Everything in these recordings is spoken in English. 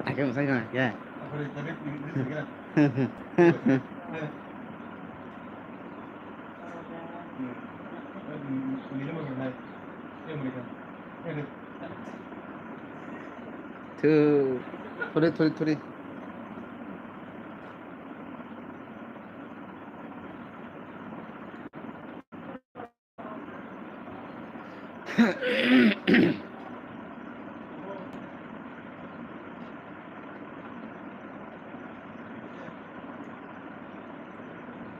Akhirnya saya kena, ya. Tuh, थोड़ी.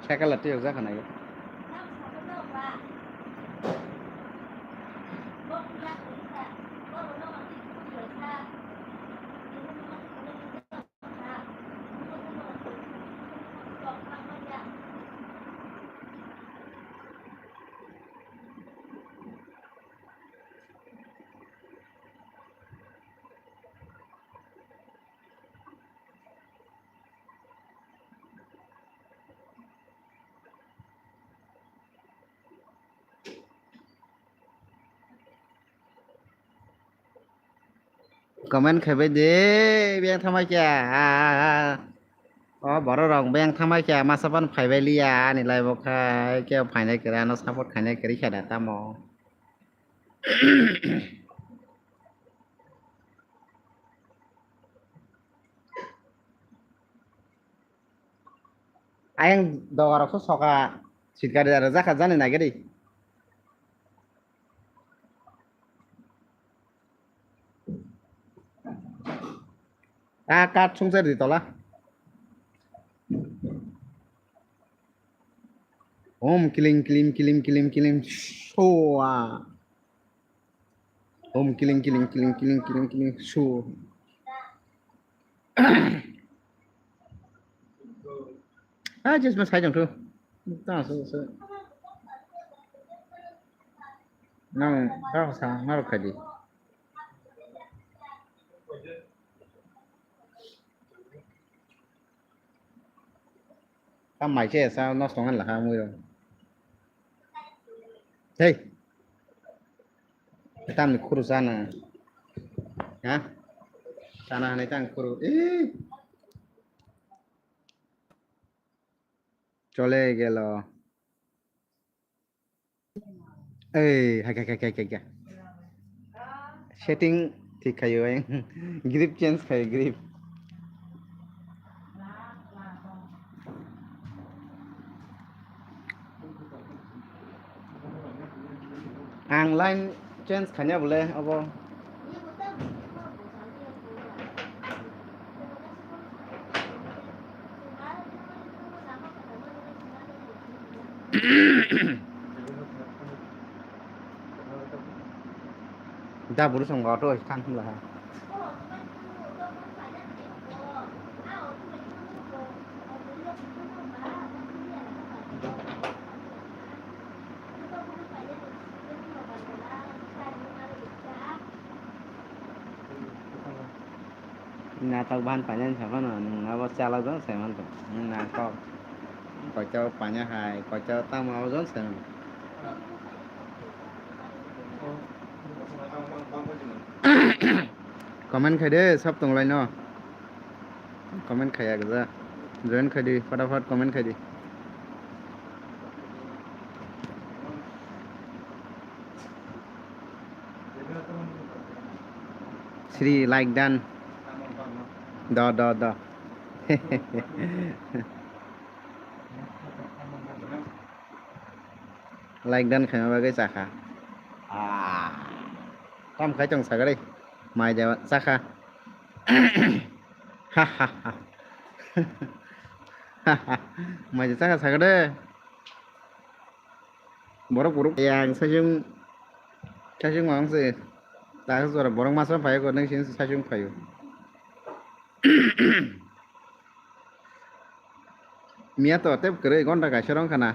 Saya kan latih juga kan ya. Comment খাইবে দে বেং থামাই क्या বড় রং বেং থামাই क्या मासापान फाइबाय लिया नि लाइभ खाय के फाइनाय करे आनो सापर्ट खायनाय करि खेदा तामो ayang dogarokso soka sitkari ara jaka jani nageri kat sungser ditola kilim shoa kiling show just mas hai jong tu ta so nang ka sa ngaro khadi mày che sao nó sống ăn là 20 rồi hey tam ni kuru sana ha sana ni tang kuru চলে গেল এই হ্যাঁ setting ঠিক খাইও grip change খাই grip ang line change khanya boleh apa ta buru song gao tôi khăn không là na tàu ban phải nhân phải nó nó xa lâu rất sẽ man na có cho phải nhà hài có cho tao máu rất sẽ comment khai deh sab tong lai no comment khai agza join khai di fatafat comment khai di Sri like done da like done khai ma cái saka tam khai trong saka đây mai jawa saka mai jawa saka deh borok yang sajung mang sih tak suara borok masuk pakai kau neng sini sajung pakai Mia to tep kere gon daga shorong kana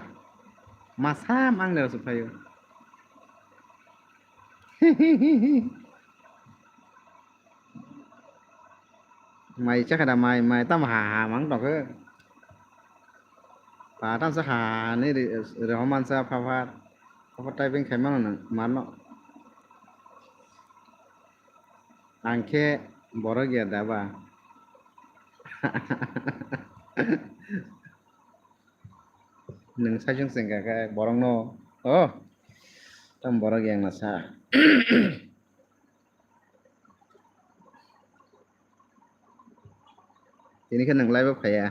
masa mang ne supaya mày chắc là mày tao hà mắng đọc cái tao sẽ hà này để họ man sa pha pha trai bên khai mang nó mán nó आंखे बर' गैया दाबा नोंसाजों सेंगाखाय बरं न अ tam बर' गैया नसा दिनैखौ नोंलायबो फाया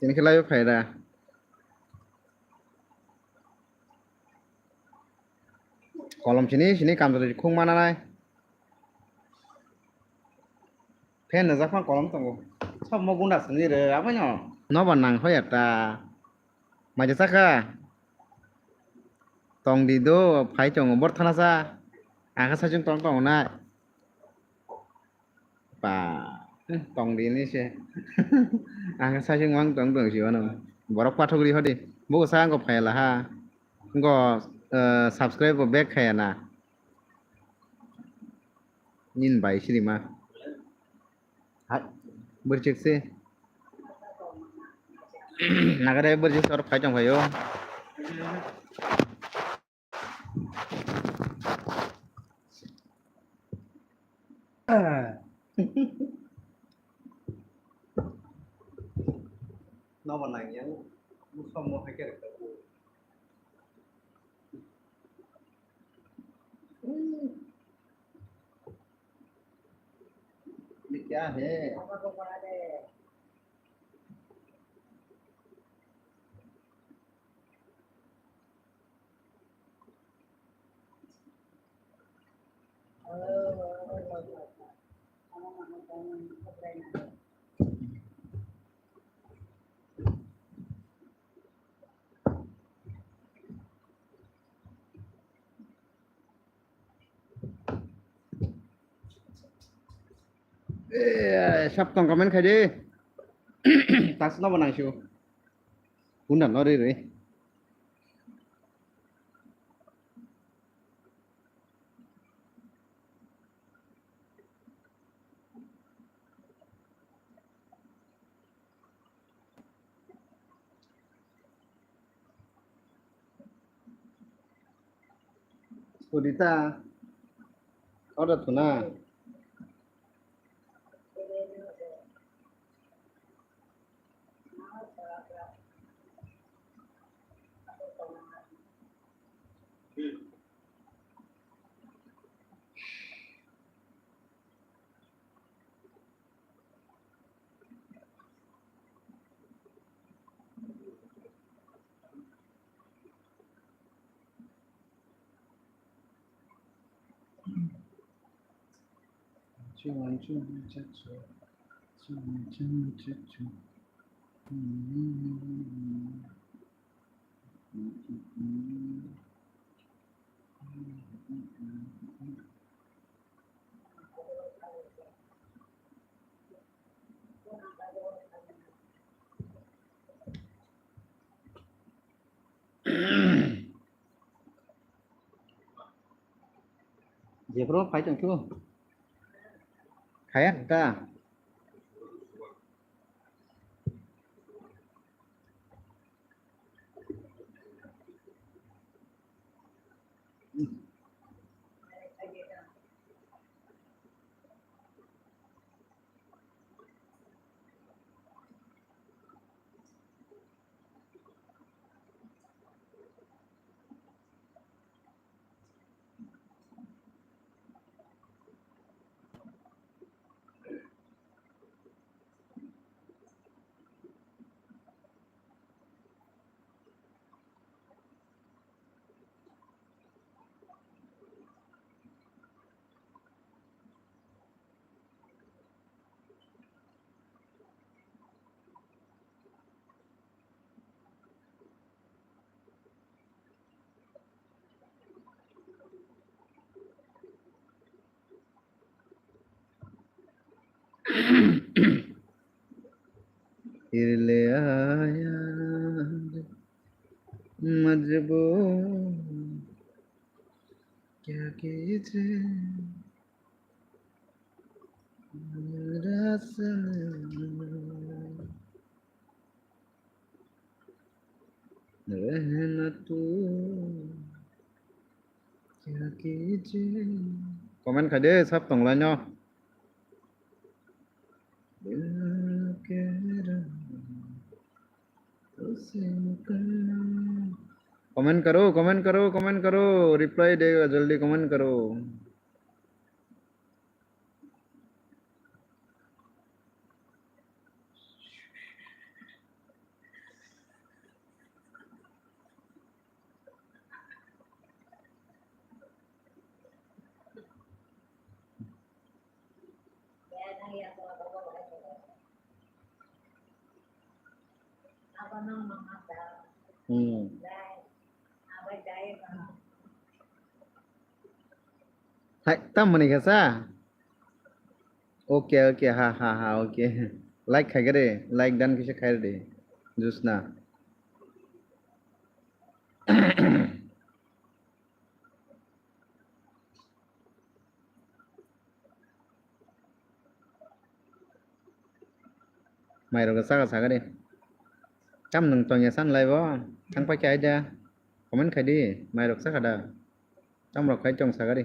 दिनैखौ लायबो फाया दा kolom sini kam dari khung mana nai pen na zakwan kolom tongo sab mo gunda sini re apa nyo no ban nang hoya ta maja saka tong di do phai chong bor thana sa aka sa chung tong tong na pa tong di ni se aka sa chung wang tong tong siwa no borok pathogri hodi bo sa ngo phai la ha ngo subscribe bo back khaya na nin bai siri ma hai bercek se nagare bercek sor phai chong phayo nó bằng này nhá không mua hai cái được đi क्या है sắp còn comment khai đi ta nó bằng này chưa cũng đặt nó đi rồi Sudita order tuna dẹp rồi phải chẳng chưa khai ta Irle aya मजबूर क्या कीजिए रहना तू क्या कीजिए comment कर दे सब तंग लाइन दिल के कमेंट करो रिप्लाई देगा जल्दी कमेंट करो hai tam mani kasa okay okay हाँ हाँ हाँ ओके लाइक खाई करे लाइक डन किसे खाई दे जूस ना mày rồi sao sao cái đi cắm nâng toàn nhà săn lại vô thằng phải chạy ra comment khai đi mày rồi sao ada trong rồi khai trong sao cái đi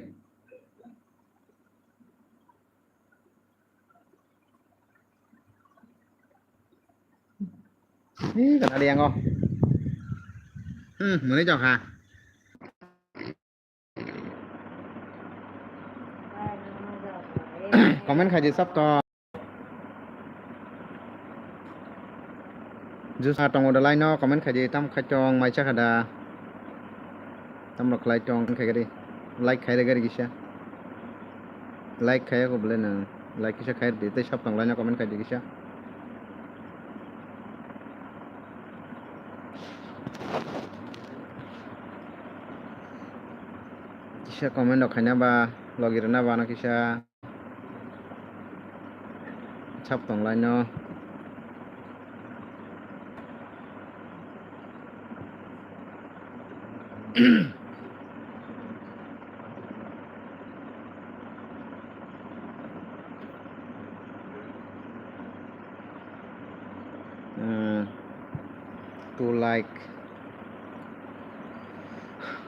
ý cần đi ăn không muốn đi chọc hả comment khai đi sắp to juice trong một line nó comment khai đi tam khai trong mày chắc ada tam rồi khai trong khai cái đi like khai cái gì kia like khai को बोले ना like किसे khai देते सब तंग line comment khai đi kia kisah komen dok hanya ba logirna ba na kisah chap tong lai no to like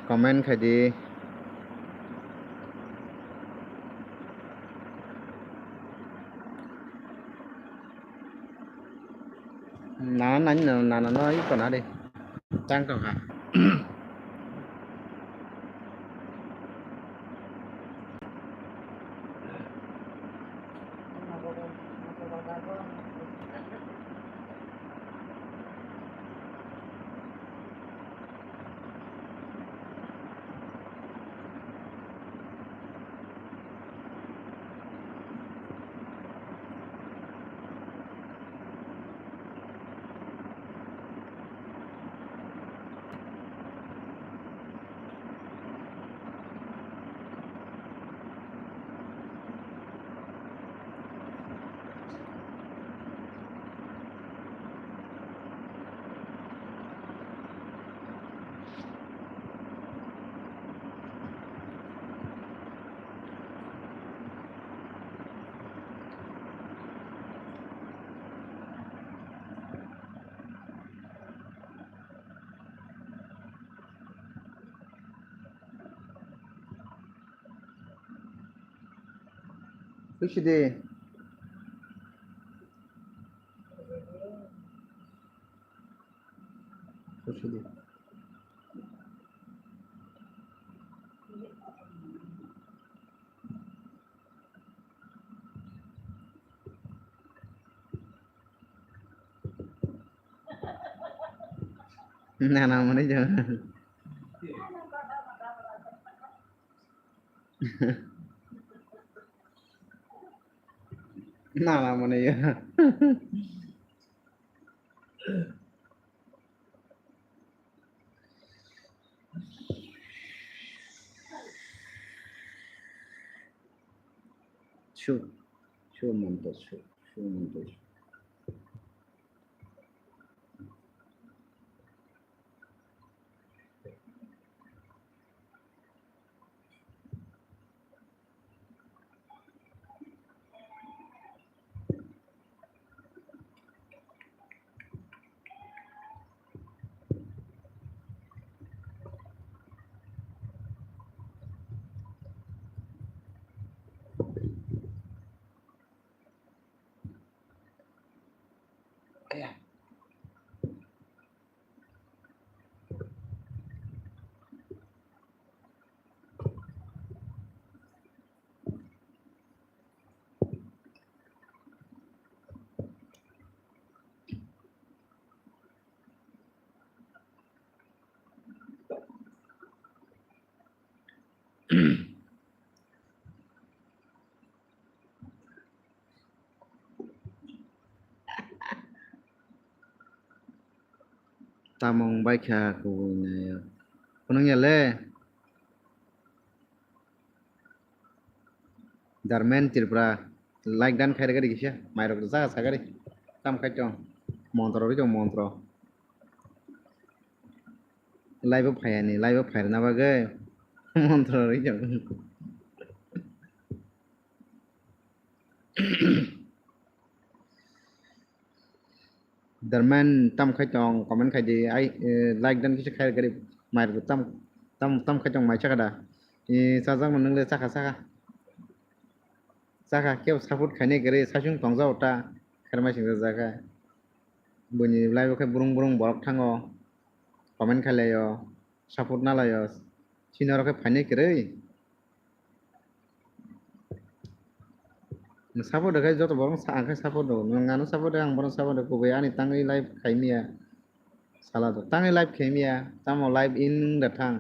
comment khai đi nó nói còn nó đi tăng còn hả Sushi đi sushi đi nào mà đấy giờ nào mà này giờ Sure, sure, Montos, sure, sure, Montos. Tamong baikha ko ne kunang yale darmen tirpra like dan khair gari kisha mairo sa sagari tam khaitong montro ri jong montro live phayani live phayr na bagai montro ri jong darmen tam khaitong comment khai di ai like dan kisha khair gari mairo tam tam tam khaitong mai chakada sajang manung le saka saka saka keu saput khane gari sachung tongja ota kharma singja jaga buni live khay burung burung borok thango comment khalayo support nalayo sinoro khay phane kerei support khay joto borong sa khay support do ngano support ang borong support ko be ani tangai live khaimia sala do tangai live khaimia tamo live in da thang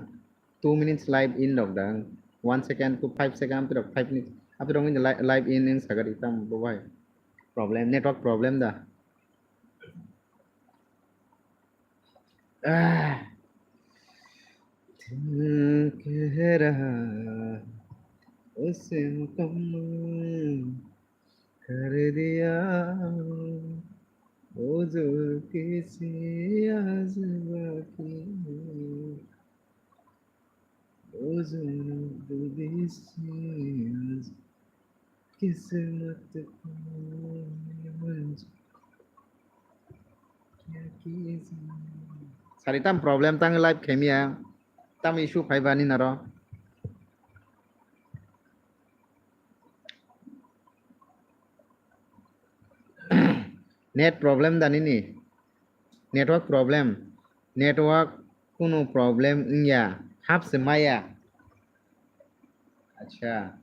2 minutes live in dok dang 1 second to 5 second to 5 minutes after dong in the live in sagari tam bo bhai problem network problem da कह रहा उसे मुकम्मल कर दिया वो जो किसी आज़मा की वो जो किसी किस्मत को क्या कीजिए Saritam problem tang live kemia tam issue bani naro net problem dani ni network problem network kuno problem nya hap semaya acha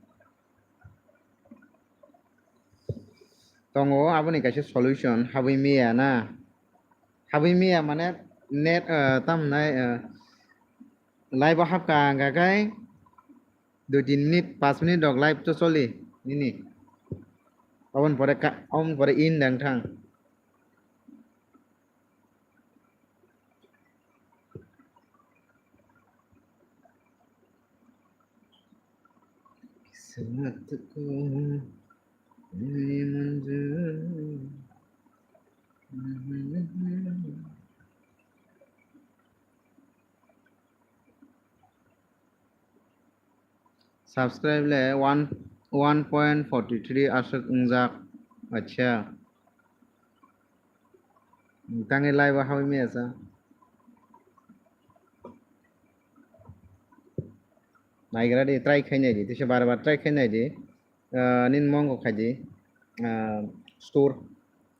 tongo aboni kaise solution habi mia na habi mia mane net tam nai live hap ka ga kai 2-3 minit 5 minit dok live to soli ni on pore in dang thang किस्मत को subscribe le 1.43 ashak ungjak acha tangai live hawi me asa naigra de try khainai di tise bar bar try khainai di nin mongo khaji store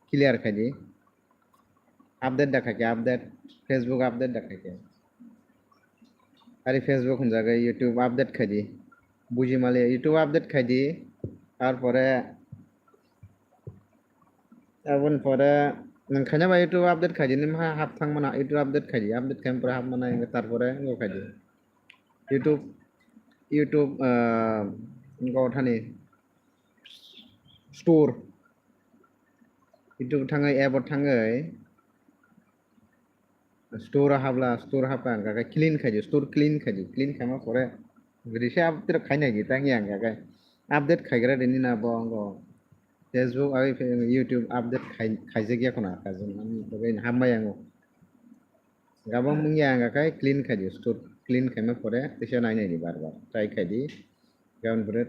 clear khaji update dekhake update facebook update dekhake ari facebook hun jaga youtube update khaji বুঝি মালে YouTube update খাই দি তারপরে এখন পরে খাইনা বা YouTube update খাই দিন হাফ থাং মানা ইউটিউব আপডেট খাই দি আপডেট খাইম পরে হাফ মানা তারপরে খাই দি ইউটিউব ইউটিউব গথানি স্টোর ইউটিউব থাঙै এপত থাङै স্টোর হাবলা গাगा ক্লিন খাই দি স্টোর ক্লিন খাই দি ক্লিন খাইमा পরে Grisha update khainai gi tang yang ga update khaigra deni na bongo Facebook ai YouTube update khaije gya kona kajun ami tobe hamma yango gabang mung yang ga kai clean khaji store clean khaima pore tisha nai nai ni bar bar try khaidi gaun pore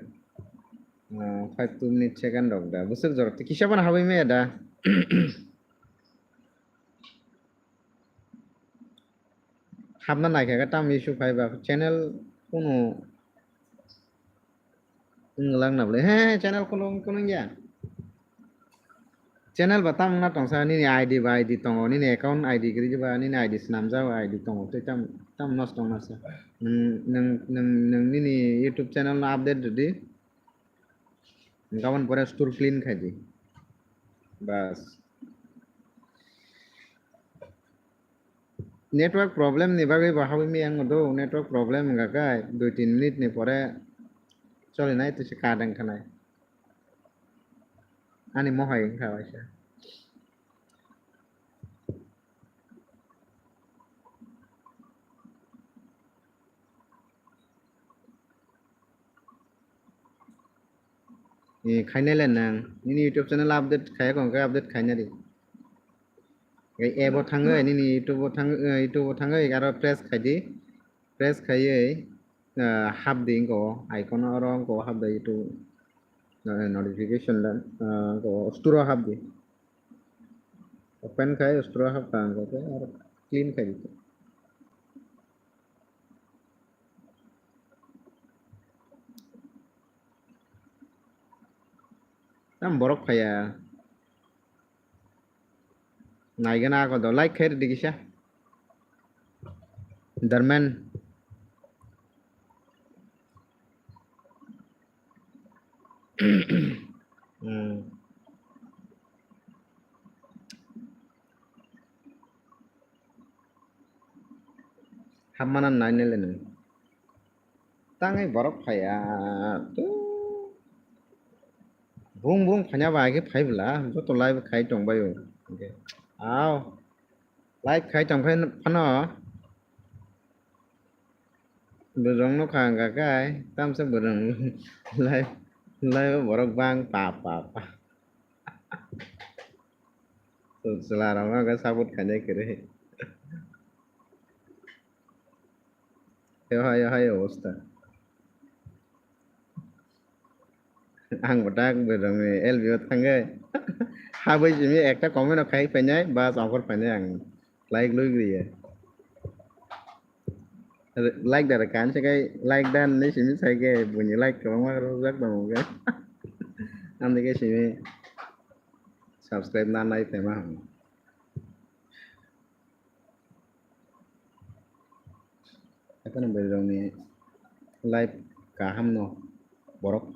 5 minute second dok da busuk jor kisaban habai me da hamna nai kha tam issue phaiba channel কোনো nglang na bole he channel kono ya channel batam na tongsa ni id ba id tongo ni account id gri ba ni id snam ja id tongo te tam tam nos tong na sa nang ni youtube channel na update di gawan pore store clean khaji bas network problem ni bagai bahawi mi ang do network problem ga kai 2-3 minute ni pore chole nai tu ka dang khanai ani mo hai kha waisa ni khainai len nang ni youtube channel update khai ko ka update khaina di gai ebo thangai ni youtube thangai aro press khai di press khai ei hab di ko icon aro ko hab da youtube notification dan ko sturo hab di open khai sturo hab kan ko aro clean khai di tam borok phaya naigana ko do like khair dikisa darman hamanan nainele nang tangai borok phaya tu bung bung phanya ba ke phai bla jo to live khai tong bayo okay aw live khai tong phan phano berong no khang ga kai tam se berong live live borok bang pa pa pa to selarang ga sabut khanya kere yo hai অবস্থা ang batak berong el bio thangai habai jimi ekta comment khai phanyai bas offer phanyai ang like lui gri like dar kan se kai like dan ni simi sai ke bunyi like ko ma ro jak da mo ke am de ke simi subscribe na nai tema apa na berong ni like ka ham no borok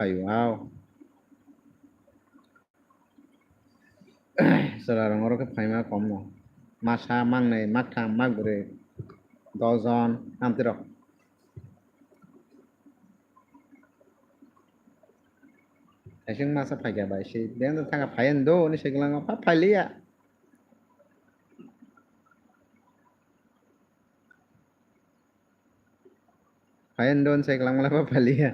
ayu aw selarang oro ke phaima kom no masa mang nei makha mag bure 10 John amti rok asing masa phaga bai si den ta thanga phayen do ni seglang pa phalia phayen don seglang mala pa phalia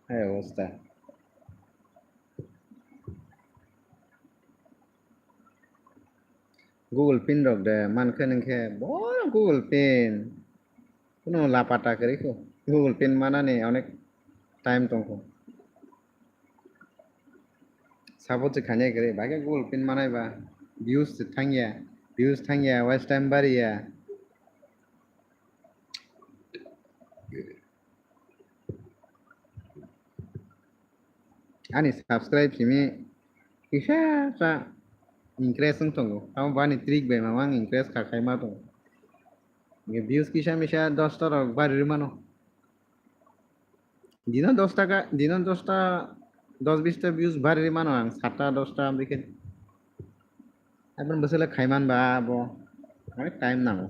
hai অবস্থা Google Pin rok de man khe nang khe bor Google Pin কোনো লাপাটা করি কো Google Pin মানা নেই অনেক time তংকো suppose খানে করে বাকি Google Pin মানাইবা views থাঙ্গিয়া ওয়াচ টাইম বাড়িয়া ani subscribe simi kisah sa increase tunggu kamu bani trik be mamang increase kakai ma to nge views kisah misha 10 টা রক বাড়ির মানো দিন 10 টাকা দিন 10টা 10-20টা views বাড়ির মানো 7টা 10টা আমদিকে এখন বসলে খাইমান বা ব অনেক টাইম নাও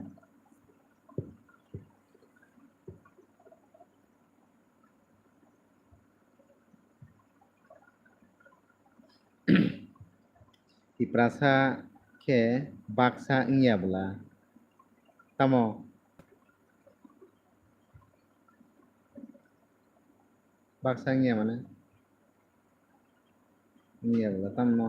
Iprasa ke baksa ingya bula tamo baksa ingya mana ingya bula tamo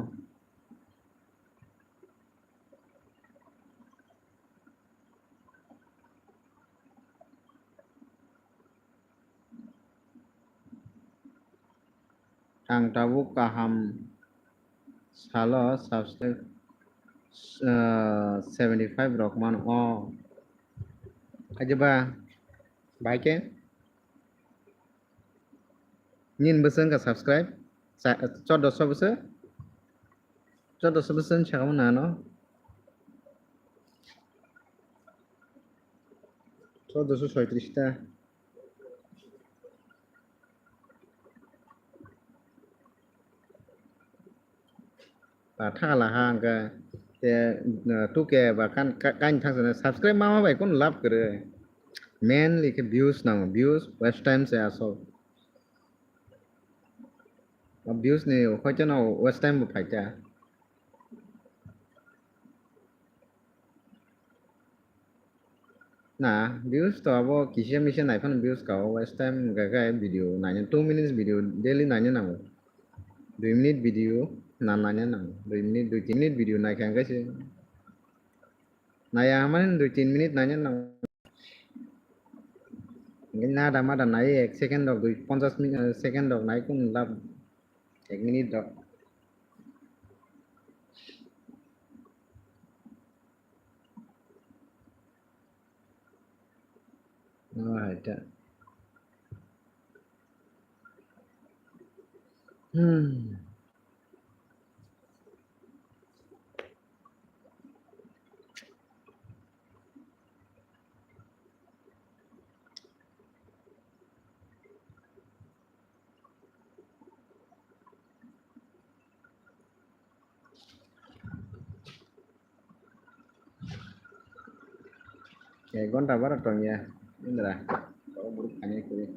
ang tabuk kaham salo subscribe 75 rokman aja ba baike nin besen ka subscribe cho 200 besen cho 200 besen chakam na no cho 236 টা ba thakala hang ka te tu ke ba kan thang sana subscribe ma ba kon love kare mainly ke views na views watch time se aso views ne khoi cha na watch time bu phai cha na views to abo kishe mission nai phan views ka watch time ga video na 2 minutes video daily na na 2 minute video na 2 minute 2 minute video na kang ka se na ya man 2 minute na na dama da nai 1 second of 50 second of nai kun lab 1 minute dok ada kayak gonta barat dong ya indra kalau buruk hanya itu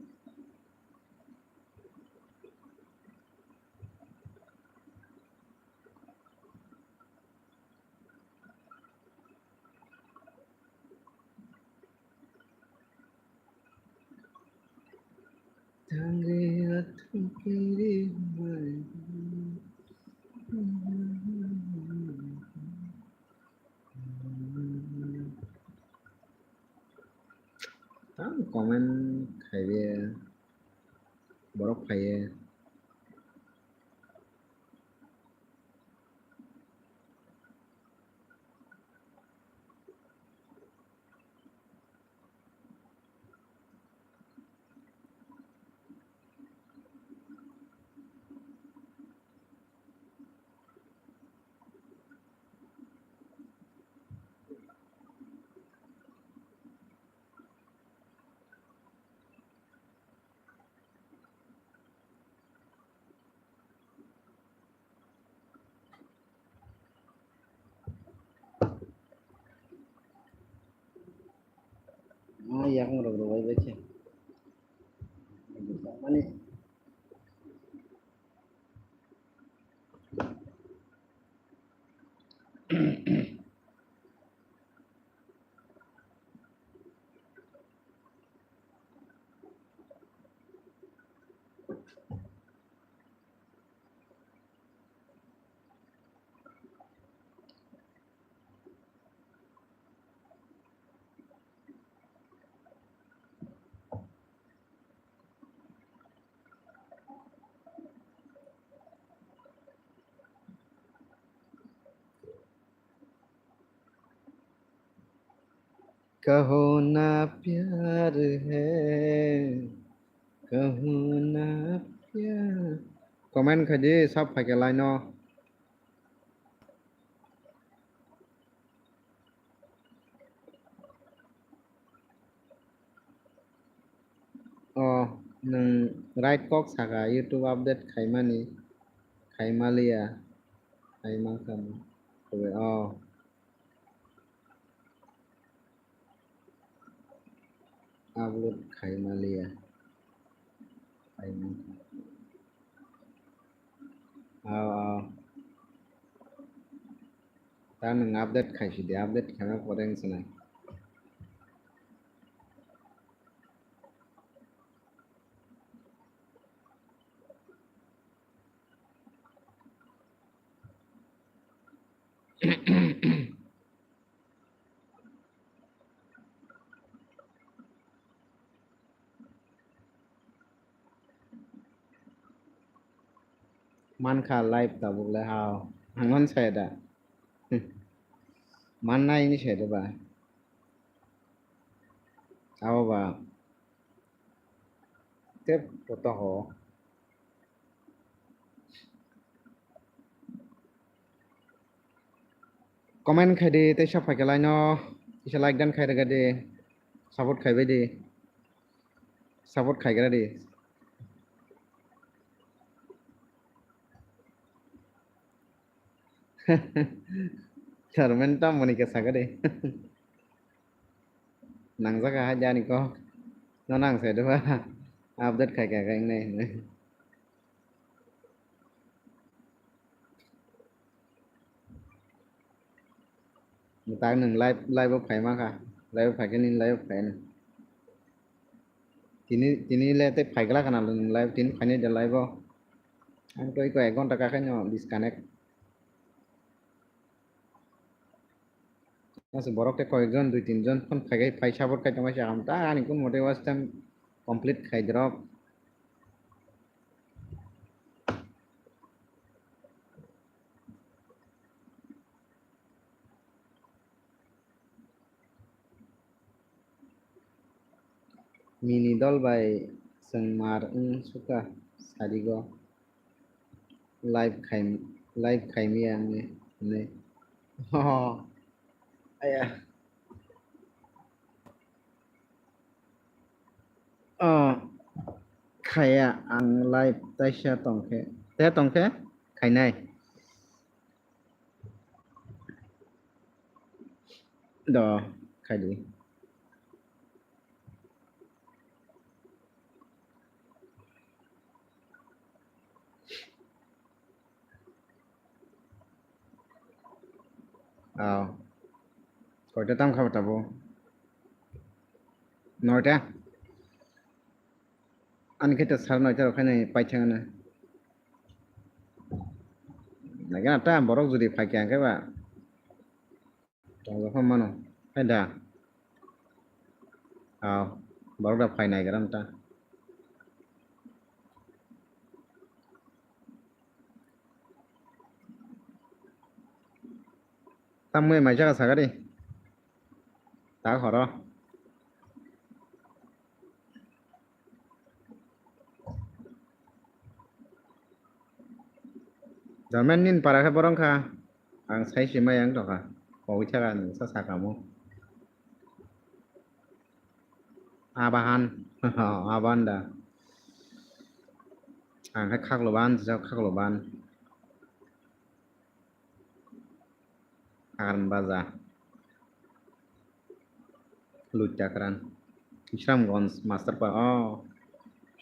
tam komen kayak borok kayak ya aku udah berubah baca mana कहो ना प्यार है कहो ना प्यार comment khai đi sắp phải cái like no nang right kok saka YouTube update khai mani khai malia khai makam rồi upload khai malia khai makam ta nang update khai si dia update khai ma poreng sana man kha live ta buk le hao hangon sai da man nai ni sai da ba ao ba tiếp to ho comment khai đi tới sắp phải cái like no isa like dan khai ra đi support khai đi support khai ra đi Charmen tam mani ke sagade. Nang saka haja ni ko. Nó nang sẽ được update khai cả cái này. Người ta nâng live live bốc phải mà cả. Live phải cái nên live phải này. Tini live te phải cái là kana live tin phải này live bo. Ang tôi ko ekon taka kanyo disconnect. Masih borok te koiজন 2-3 John kon phải sabot kai tama siam ta ani kun mote was time complete khai drop. Mini dol by sengmar suka sadigo live khai mi ang ne. Oh, ayah. Khai ang live tai sha tong khe. Te tong khe khai này. Đó khai đi. Kota tam khabar tabo. Noita. An kita sar noita okhane paichang na. Naga ta borok jodi phakyang ke ba. Tong ko mano. Eda. Borok da phai nai garam ta. Tam mai mai jaga sagari. Ta khoro. Zaman nin para kha borong kha. Ang sai shima yang to kha. Ko wichaga ni sa sa kamu. Abahan. Aban da. Ang khak loban sa khak loban. Akan baza. Lucakran. Shramgon master pa.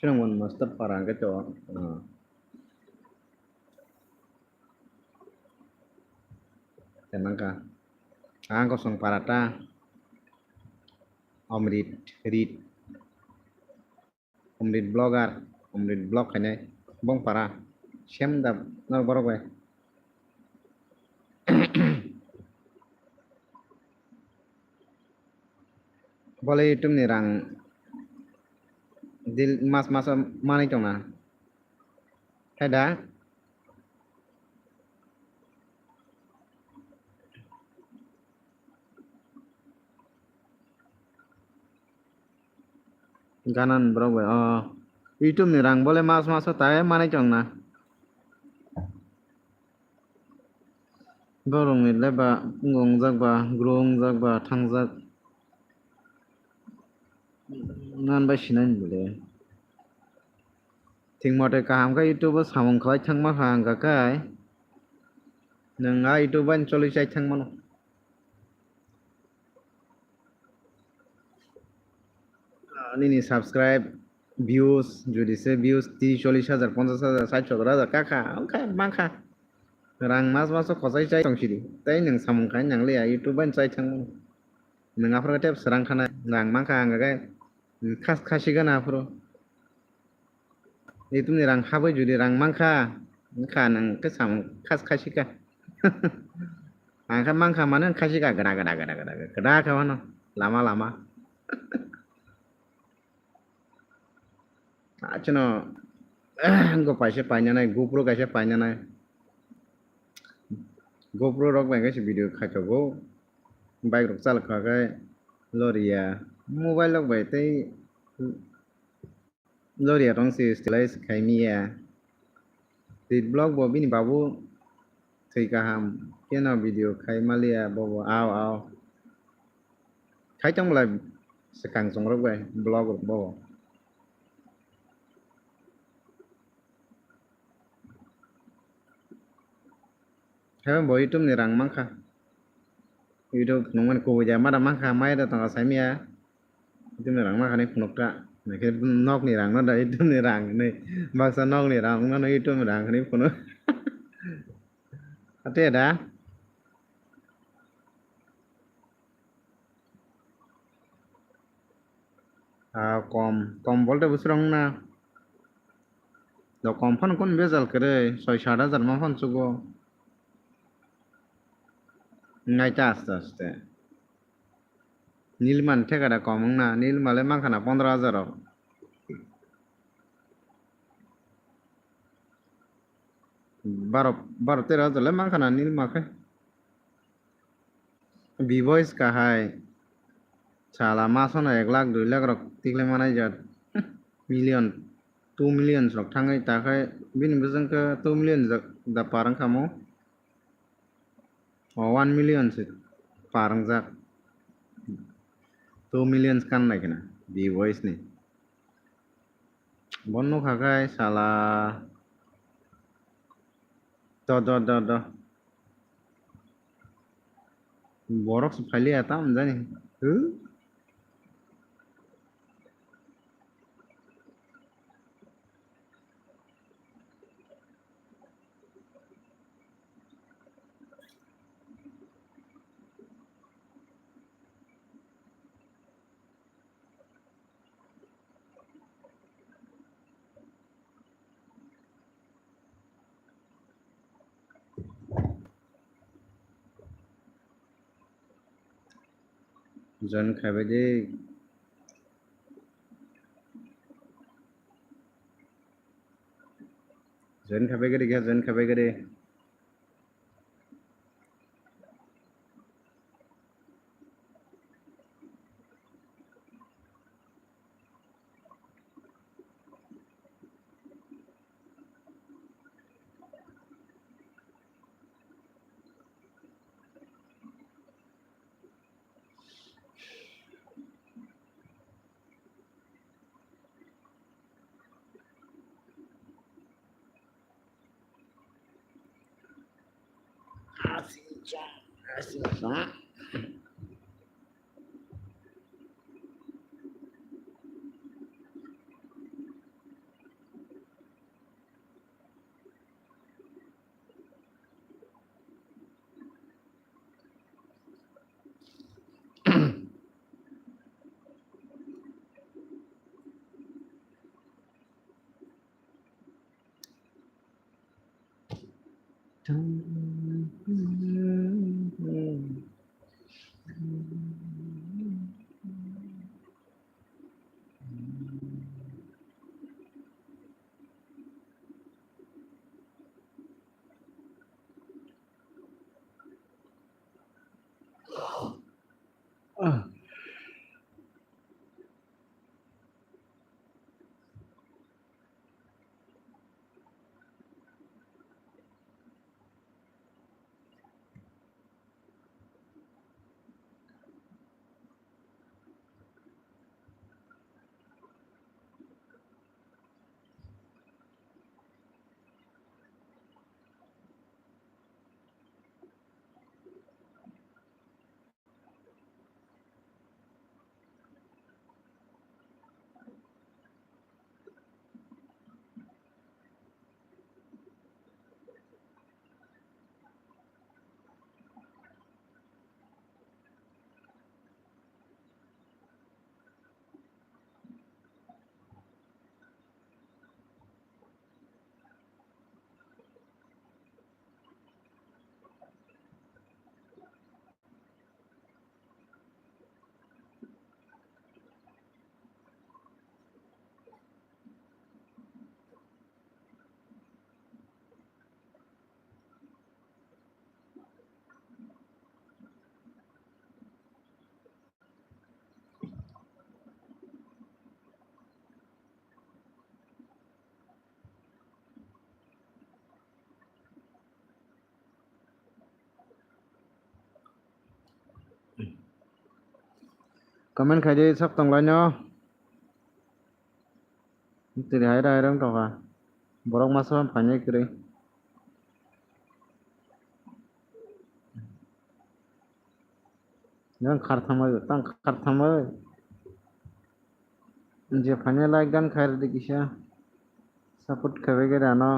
Shramgon master parang ke to. Tenang ka. Ang kosong parata. Omrit blogger. Omrit blog kane. Bong para. Shem da nor borok we. Boleh itu nirang dil mas mana itu na? Ada ganan bro we. Itu nirang boleh mas tayo mana itu na? Borong ni leba ngong jak ba grong jak ba thang jak. Nan ba sinan bole. Ting mote kaham ka YouTube samong khoi thang ma hang ka kai. Nang a YouTube ban choli chai thang mano. Ini subscribe views যদি সে views 30-40,000 50,000 60,000 কাকা ওখানে মাখা রাং মাস খসাই চাই তংসিদি তাই নों সামখাই নাंगले YouTube ban চাই थां नों आफोर tape सरang खाना रां माखा आंगाय खास खासिगोन आफोर YouTube ni रां हाबै जुदि रां माखा खा नों के साम खास खासिका आंखा माखा माने खासिका गदा खावानो Lama Achano go paise paina nai GoPro kaise paina nai GoPro rok bang kaise video khaito go bike rok chal kha kai loria mobile rok bai tei loria rong si stilize khai mia tit blog bo bini babu thei kaham kena video khai malia bo ao khai trong là sekang song rok bai blog rok bo Heaven boy YouTube ni rang mangka. YouTube nungman ko ja mada mangka mai da tanga sai mia. YouTube ni rang mangka ni punokta. Này cái nóc ni rang nó da YouTube ni rang ni. Baksa nóc ni rang nó YouTube ni rang ni punok. Ate da. কম বলতে বুঝরং না দ কম phone কোন বেজাল করে 6-7 হাজার মা phone চুগো নাইটা আস্তে আস্তে নীলমান ঠেকাটা কম না নীল মালে মাখানা 15,000 12-13 হাজার মাখানা নীল মাখে বিভয়েস কাহাই সালা মাস হনা 1 লাখ 2 লাখ রক টিকলে মানাই যাত মিলিয়ন 2 মিলিয়ন রক থাঙাই তাকাই বিনি বুজংকে 2 million da parang kamu 1 million সে parang jak 2 মিলিয়ন kan নাই কিনা বিভয়েস নি বন্য খাগাই সালা দ borok sekali ya tam jani জন খাবে যে জন খাবে গরে গা জন খাবে গরে Asin. Comment khai đi sắp tòng lại nhau. Từ hai đại rong tàu à. Borok masuk banyak kiri. Yang kharthamai tang kharthamai je phane like gan khair de kisha support khabe ge rano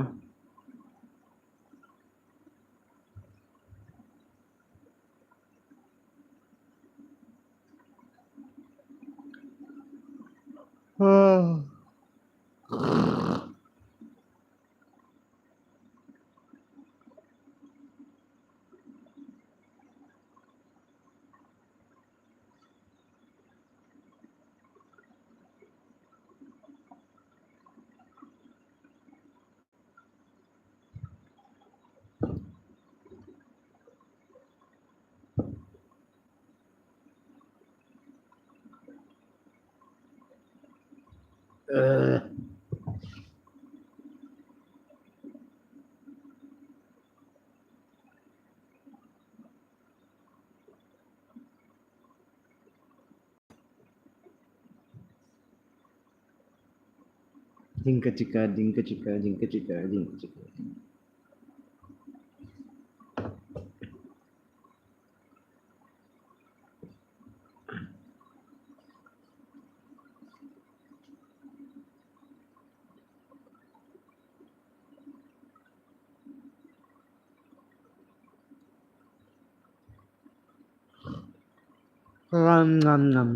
jingka chika jingka chika jingka chika jingka chika ngam ngam ngam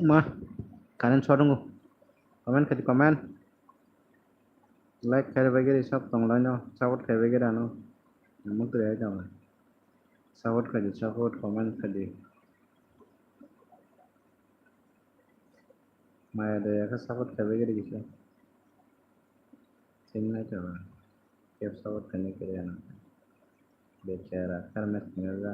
ma kalian suara ngu comment khati comment like khair bage sab tongla no support khair bage rano namuk re jama support comment khati maya de ka support khair bage kisha sinna jama kep support करने के लिए ना बेचारा कर में मिलगा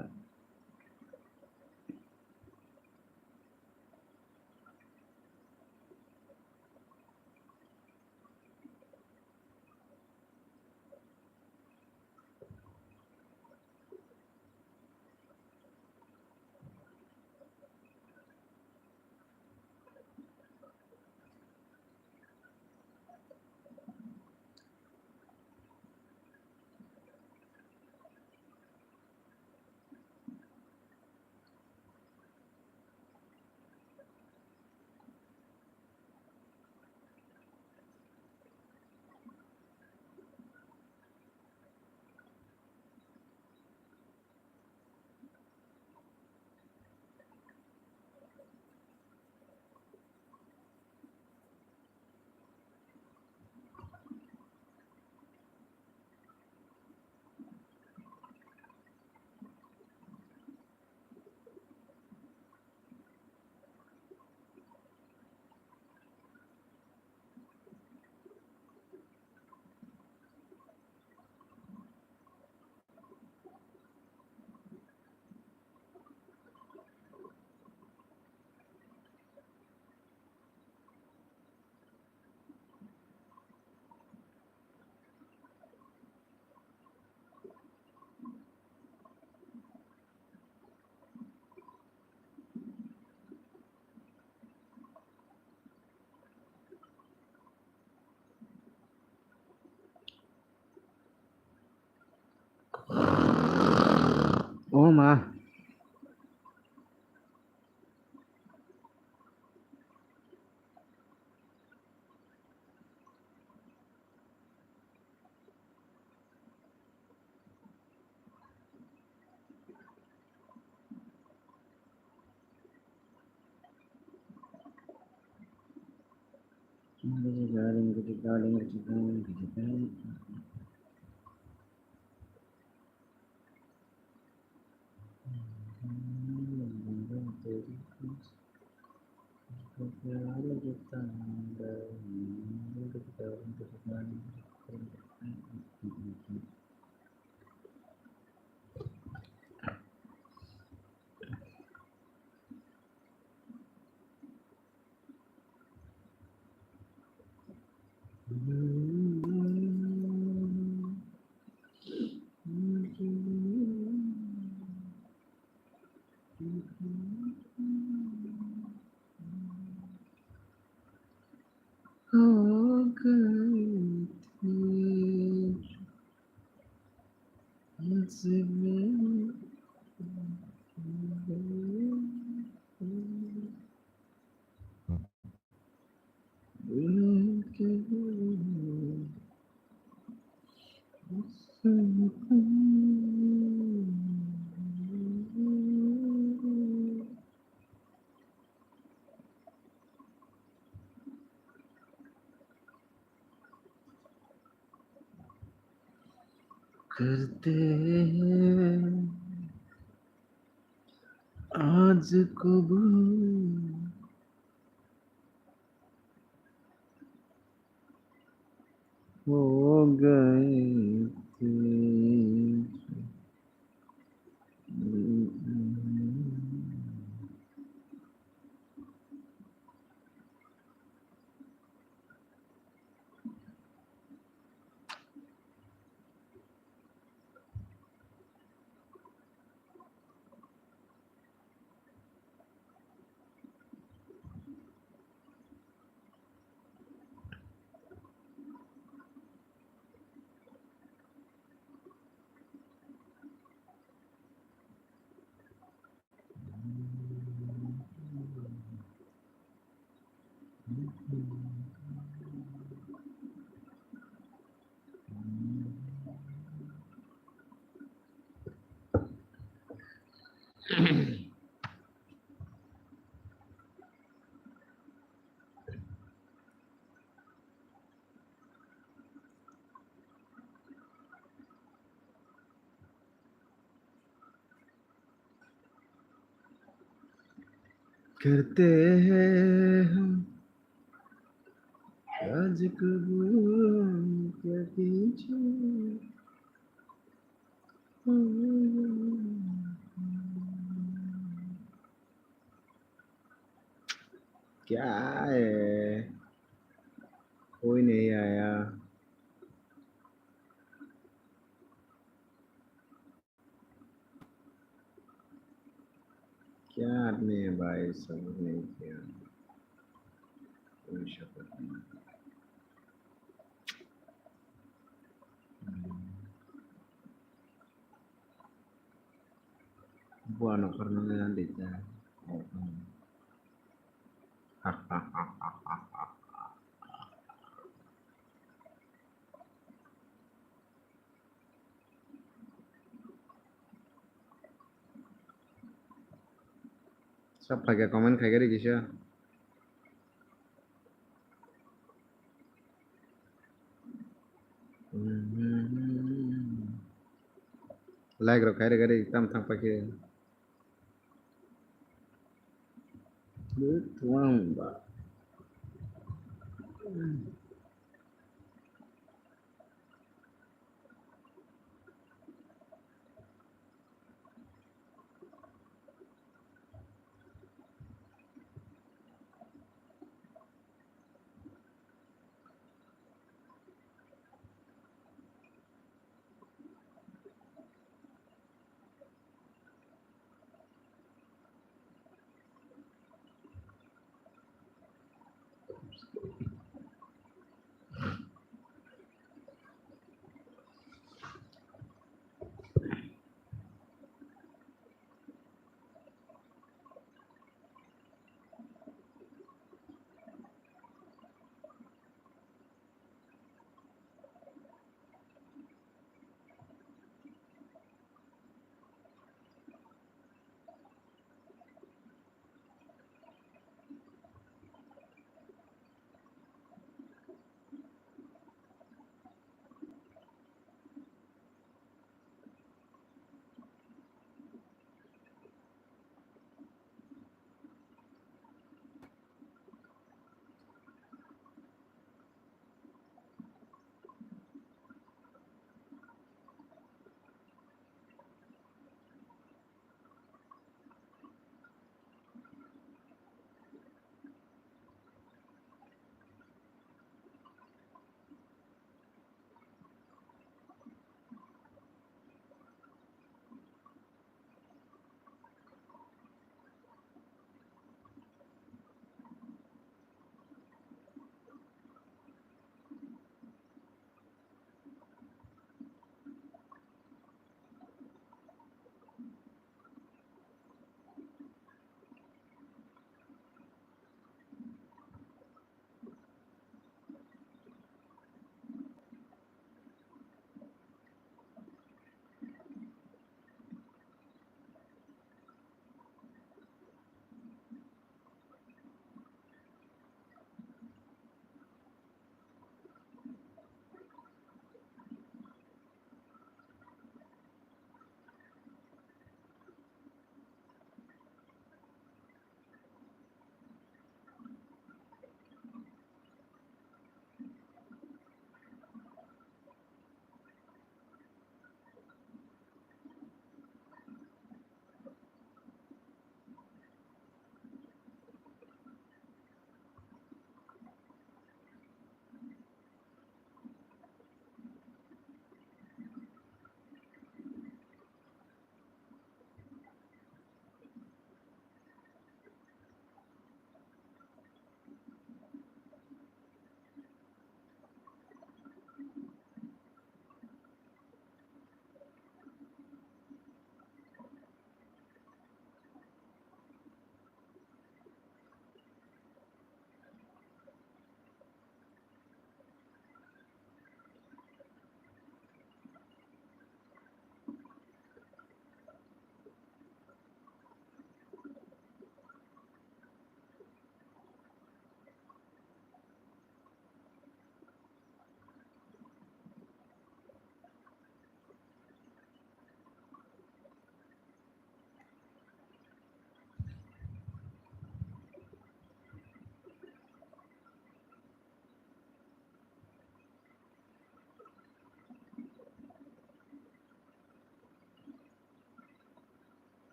oh ma करते हैं आज कबूल हो गए थे करते हैं हम आज कबूल क्या कीजिए क्या है कोई नहीं आया क्या आदमी है भाई सब नहीं किया कोई शपथ नहीं buano karena nanti ya सब pakai komen kayak gini guys ya like ro kayak gini tam tam pakai tuang mbak